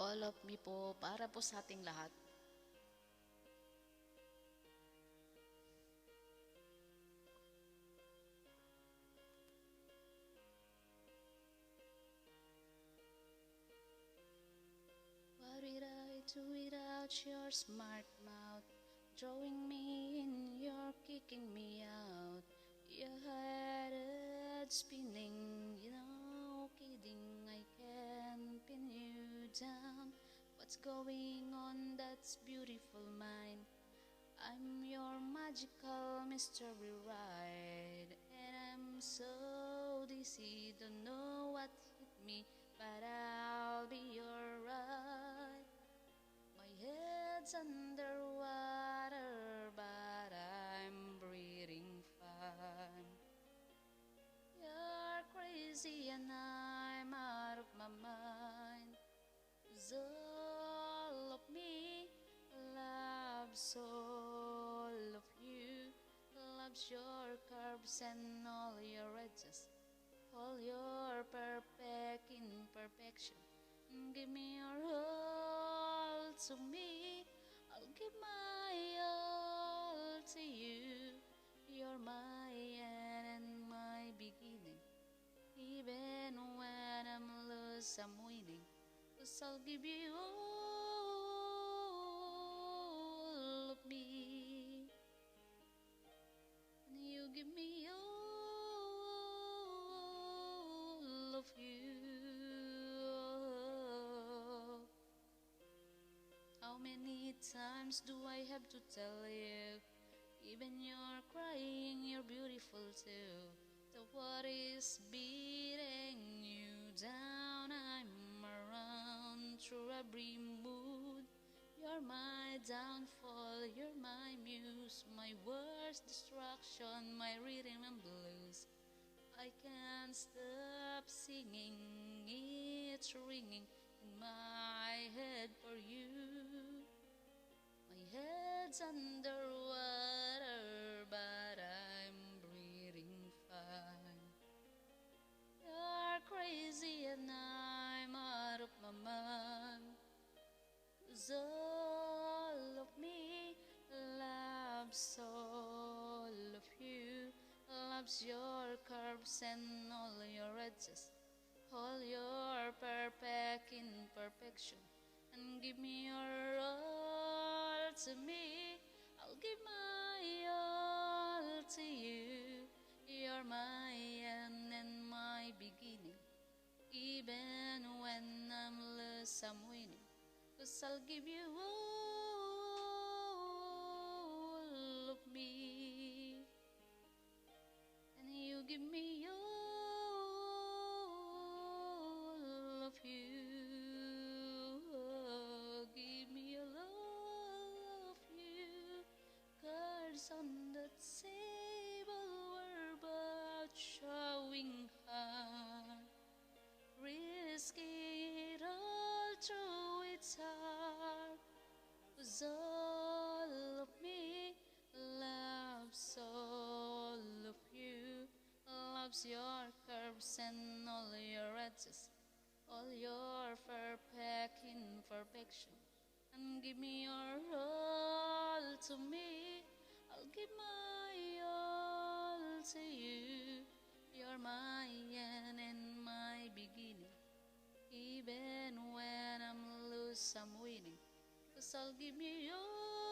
All of me po, para po sa ating lahat. What did I do without your smart mouth? Drawing me in, you're kicking me out. Your head spinning, kidding, I can pin you down. What's going on, that's beautiful mind? I'm your magical mystery ride, and I'm so dizzy, don't know what hit me, but I'll be your ride. My head's underwater, but I'm breathing fine. You're crazy and I'm out of my mind. 'Cause all of me loves all of you, loves your curves and all your edges, all your perfect imperfection. Give me your all to me, I'll give my all to you. You're my end and my beginning. Even when I'm lost, I'm winning. 'Cause I'll give you all of me, and you give me all of you. How many times do I have to tell you? Even you're crying, you're beautiful too. The water is beating you down. I'm around through every mood. You're my downfall, you're my muse, my worst distraction, my rhythm and blues. I can't stop singing, it's ringing in my head for you. My head's underwater, but I'm breathing fine. You're crazy and I'm out of my mind. 'Cause all of me loves all of you, loves your curves and all your edges, all your perfect imperfection. And give me your all to me, I'll give my all to you. You're my end and my beginning. Even when I'm lost, I'm winning. 'Cause I'll give you all of me, and you give me all of you. Give me all of you. Cards on the table were about showing hand. Risking it all through its heart. 'Cause all of me loves all of you, loves your curves and all your edges, all your perfect imperfection. And give me your all to me, I'll give my all to you. You're my end and my beginning. Even when I'm lost, I'm winning. 'Cause I'll give you all